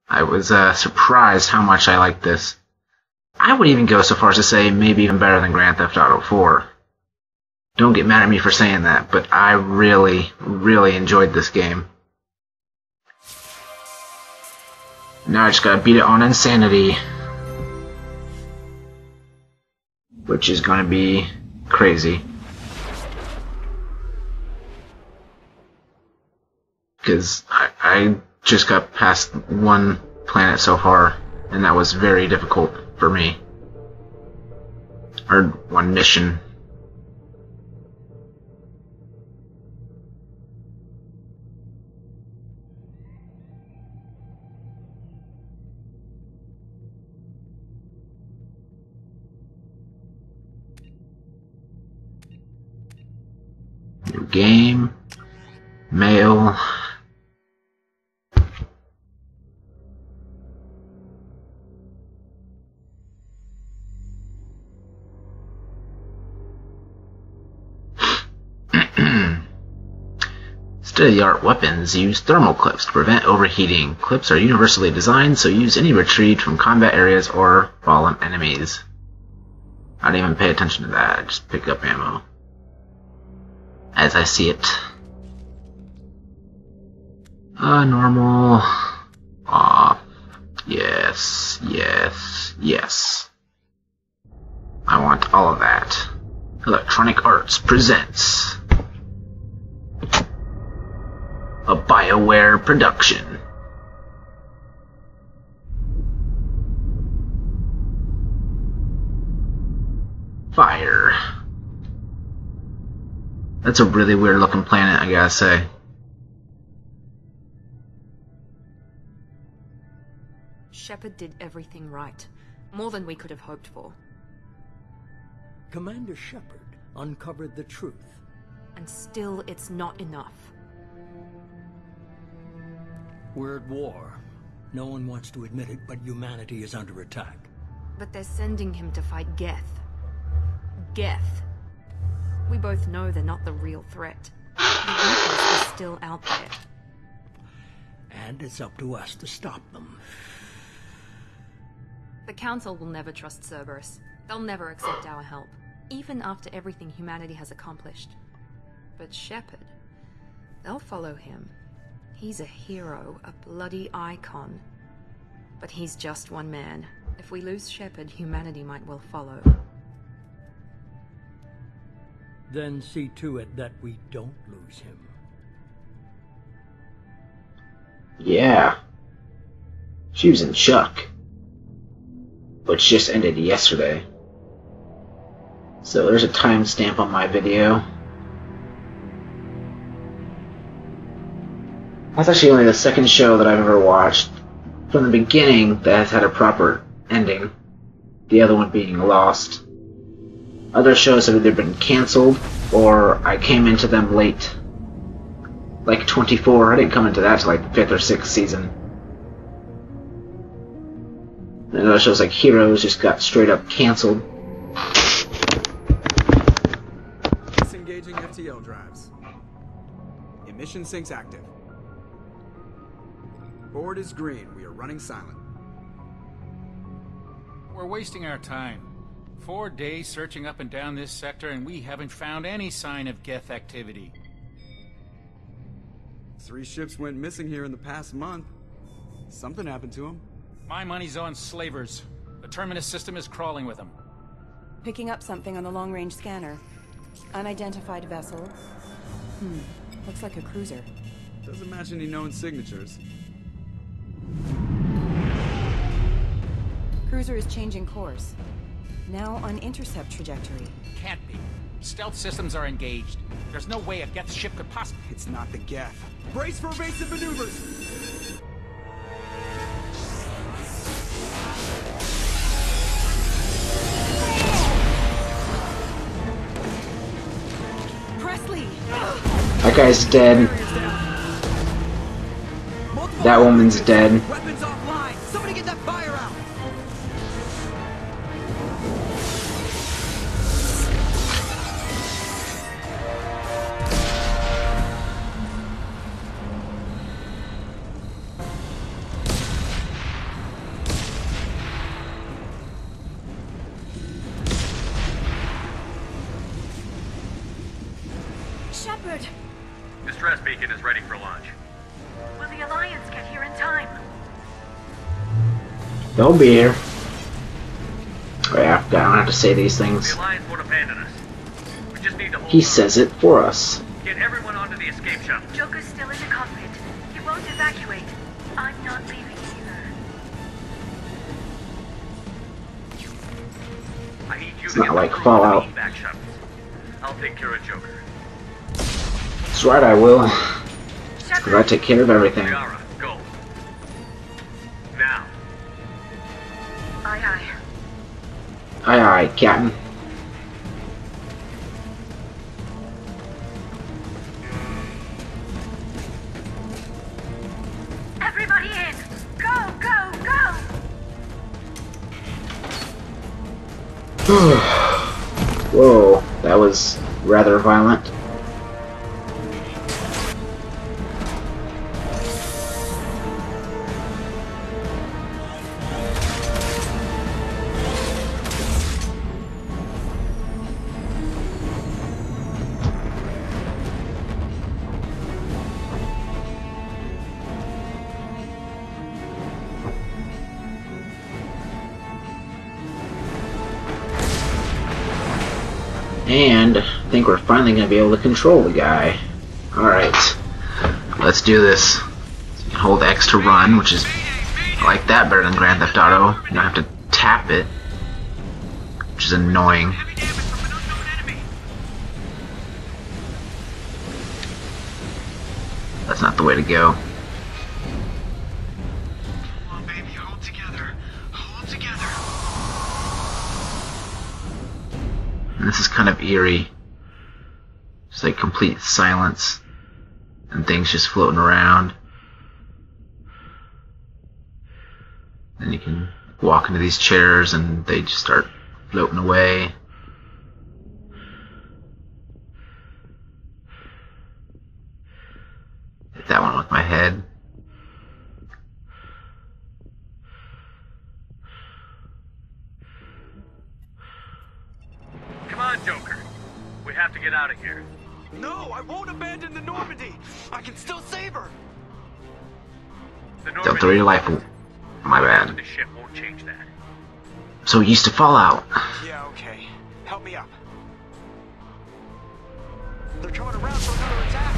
I was surprised how much I liked this. I would even go so far as to say maybe even better than Grand Theft Auto 4. Don't get mad at me for saying that, but I really, really enjoyed this game. Now I just gotta beat it on Insanity, which is gonna be crazy. Because I just got past one planet so far, and that was very difficult for me. Or one mission. New game. Mail. State-of-the-art weapons use thermal clips to prevent overheating. Clips are universally designed, so use any retrieved from combat areas or fallen enemies. I didn't even pay attention to that. I just picked up ammo as I see it. Normal. Off. Yes, yes, yes. I want all of that. Electronic Arts presents a BioWare production. Fire. That's a really weird looking planet, I gotta say. Shepard did everything right. More than we could have hoped for. Commander Shepard uncovered the truth. And still, it's not enough. We're at war. No one wants to admit it, but humanity is under attack. But they're sending him to fight Geth. Geth. We both know they're not the real threat. The Reapers are still out there. And it's up to us to stop them. The Council will never trust Cerberus. They'll never accept our help, even after everything humanity has accomplished. But Shepard, they'll follow him. He's a hero, a bloody icon. But he's just one man. If we lose Shepard, humanity might well follow. Then see to it that we don't lose him. Yeah. She was in Chuck. Which just ended yesterday. So there's a timestamp on my video. That's actually only the second show that I've ever watched from the beginning that has had a proper ending. The other one being Lost. Other shows have either been canceled or I came into them late. Like 24, I didn't come into that till like the 5th or 6th season. And other shows like Heroes just got straight up canceled. Disengaging FTL drives. Emission sinks active. Board is green. We are running silent. We're wasting our time. 4 days searching up and down this sector, and we haven't found any sign of Geth activity. 3 ships went missing here in the past month. Something happened to them. My money's on slavers. The Terminus system is crawling with them. Picking up something on the long-range scanner. Unidentified vessel. Looks like a cruiser. Doesn't match any known signatures. Cruiser is changing course. Now on intercept trajectory. Can't be. Stealth systems are engaged. There's no way a Geth ship could possibly... It's not the Geth. Brace for evasive maneuvers! Presley! That guy's dead. That woman's dead. Weapons offline! Somebody get that fire out! beacon is ready for launch. Will the Alliance get here in time? They'll be here. Oh yeah, I don't have to say these things. The Alliance won't abandon us. We just need to hold He on. says it for us. Get everyone onto the escape shuttle. Joker's still in the cockpit. He won't evacuate. I'm not leaving either. I need you It's to not get like the crew Fallout. on the evac shuttles. I'll take care of Joker. That's right, I will. Because I take care of everything. Liara, go. Now. Aye, aye. Aye aye, Captain. Everybody in! Go, go, go! Whoa, that was rather violent. And I think we're finally going to be able to control the guy. Alright, let's do this. You can hold X to run, which is, I like that better than Grand Theft Auto. You don't have to tap it, which is annoying. That's not the way to go. Come on, baby, hold together. Hold together. And this is kind of eerie. Just like complete silence. And things just floating around. Then you can walk into these chairs and they just start floating away. Hit that one with my head. Come on, Joker. We have to get out of here. No, I won't abandon the Normandy. I can still save her. The Don't throw your life away. My bad. The ship won't change that. So used to Fallout. Yeah, okay. Help me up. They're coming around for another attack.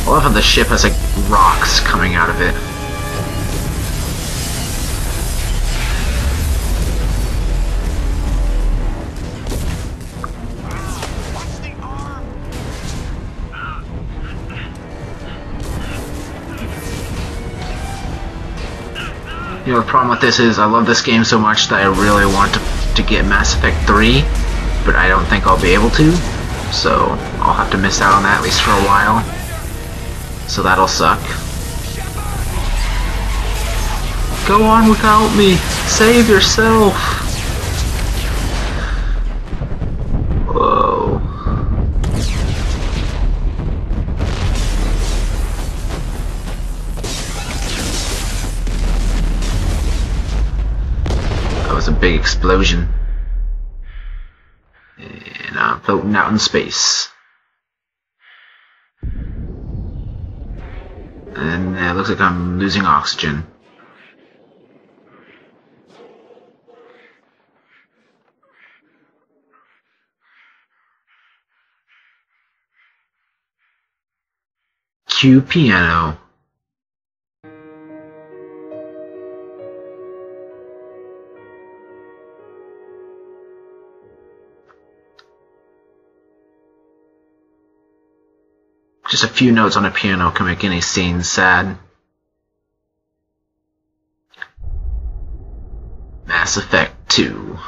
I love how the ship has like rocks coming out of it. Watch the arm. You know, the problem with this is I love this game so much that I really want to get Mass Effect 3, but I don't think I'll be able to, so I'll have to miss out on that at least for a while. So that'll suck. Go on without me! Save yourself! Whoa. That was a big explosion. And I'm floating out in space. And it looks like I'm losing oxygen. Cue piano. Just a few notes on a piano can make any scene sad. Mass Effect 2.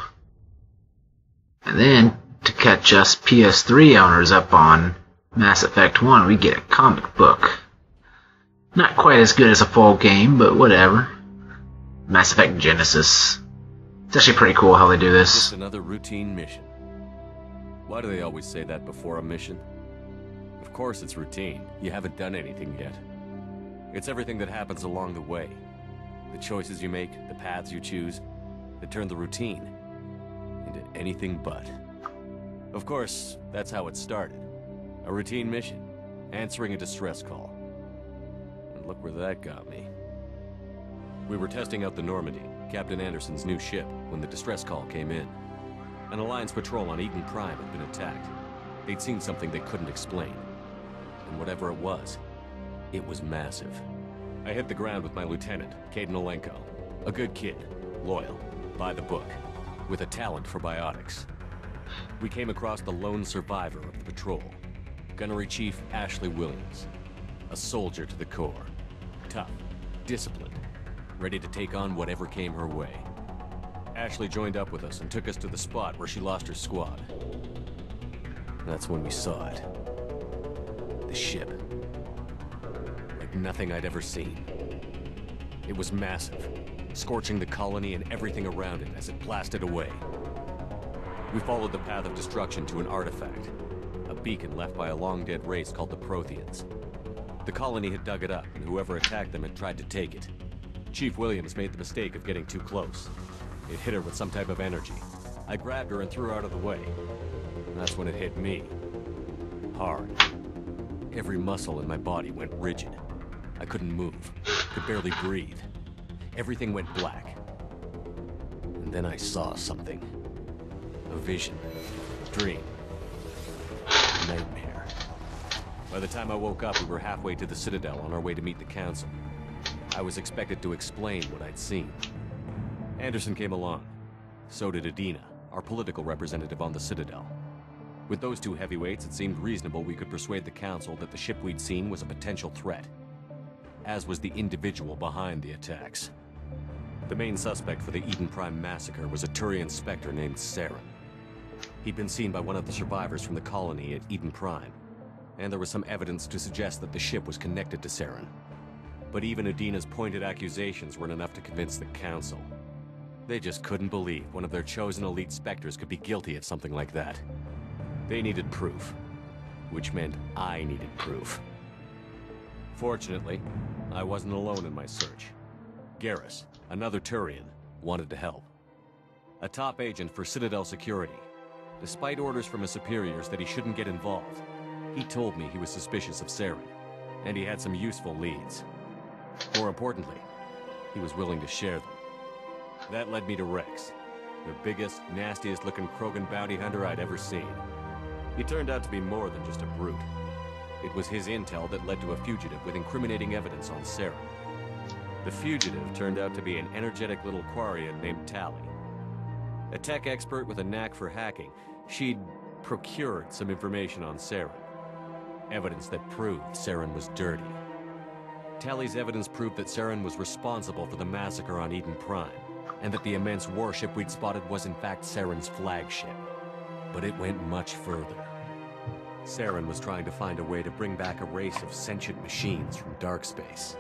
And then, to catch us PS3 owners up on Mass Effect 1, we get a comic book. Not quite as good as a full game, but whatever. Mass Effect Genesis. It's actually pretty cool how they do this. Just another routine mission. Why do they always say that before a mission? Of course it's routine. You haven't done anything yet. It's everything that happens along the way. The choices you make, the paths you choose, that turn the routine into anything but. Of course, that's how it started. A routine mission, answering a distress call. And look where that got me. We were testing out the Normandy, Captain Anderson's new ship, when the distress call came in. An Alliance patrol on Eden Prime had been attacked. They'd seen something they couldn't explain. And whatever it was massive. I hit the ground with my lieutenant, Kaidan Olenko. A good kid, loyal, by the book, with a talent for biotics. We came across the lone survivor of the patrol, Gunnery Chief Ashley Williams. A soldier to the core. Tough, disciplined, ready to take on whatever came her way. Ashley joined up with us and took us to the spot where she lost her squad. That's when we saw it. The ship. Like nothing I'd ever seen. It was massive, scorching the colony and everything around it as it blasted away. We followed the path of destruction to an artifact, a beacon left by a long-dead race called the Protheans. The colony had dug it up, and whoever attacked them had tried to take it. Chief Williams made the mistake of getting too close. It hit her with some type of energy. I grabbed her and threw her out of the way. And that's when it hit me. Hard. Every muscle in my body went rigid. I couldn't move, could barely breathe. Everything went black. And then I saw something. A vision. Dream. Nightmare. By the time I woke up, we were halfway to the Citadel on our way to meet the Council. I was expected to explain what I'd seen. Anderson came along. So did Adina, our political representative on the Citadel. With those two heavyweights, it seemed reasonable we could persuade the Council that the ship we'd seen was a potential threat. As was the individual behind the attacks. The main suspect for the Eden Prime massacre was a Turian Spectre named Saren. He'd been seen by one of the survivors from the colony at Eden Prime, and there was some evidence to suggest that the ship was connected to Saren. But even Adina's pointed accusations weren't enough to convince the Council. They just couldn't believe one of their chosen elite Spectres could be guilty of something like that. They needed proof, which meant I needed proof. Fortunately, I wasn't alone in my search. Garrus, another Turian, wanted to help. A top agent for Citadel Security. Despite orders from his superiors that he shouldn't get involved, he told me he was suspicious of Saren, and he had some useful leads. More importantly, he was willing to share them. That led me to Rex, the biggest, nastiest-looking Krogan bounty hunter I'd ever seen. He turned out to be more than just a brute. It was his intel that led to a fugitive with incriminating evidence on Saren. The fugitive turned out to be an energetic little Quarian named Tali. A tech expert with a knack for hacking, she'd procured some information on Saren. Evidence that proved Saren was dirty. Tali's evidence proved that Saren was responsible for the massacre on Eden Prime, and that the immense warship we'd spotted was in fact Saren's flagship. But it went much further. Saren was trying to find a way to bring back a race of sentient machines from dark space.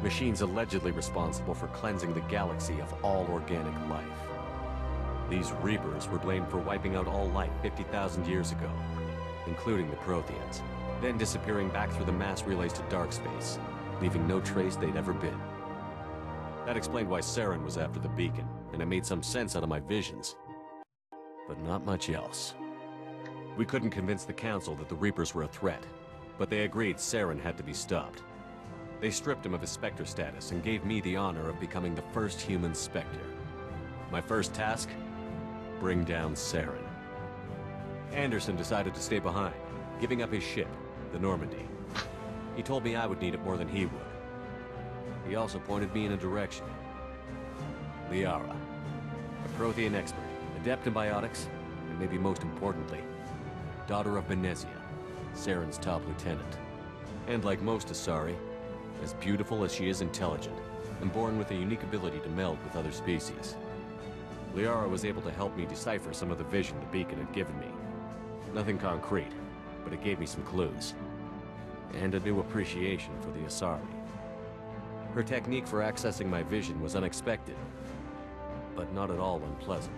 Machines allegedly responsible for cleansing the galaxy of all organic life. These Reapers were blamed for wiping out all life 50,000 years ago, including the Protheans, then disappearing back through the mass relays to dark space, leaving no trace they'd ever been. That explained why Saren was after the beacon, and it made some sense out of my visions. But not much else. We couldn't convince the Council that the Reapers were a threat, but they agreed Saren had to be stopped. They stripped him of his Spectre status and gave me the honor of becoming the first human Spectre. My first task? Bring down Saren. Anderson decided to stay behind, giving up his ship, the Normandy. He told me I would need it more than he would. He also pointed me in a direction. Liara, a Prothean expert, adept in biotics, and maybe most importantly, daughter of Benezia, Saren's top lieutenant. And like most Asari, as beautiful as she is intelligent, and born with a unique ability to meld with other species. Liara was able to help me decipher some of the vision the beacon had given me. Nothing concrete, but it gave me some clues. And a new appreciation for the Asari. Her technique for accessing my vision was unexpected, but not at all unpleasant.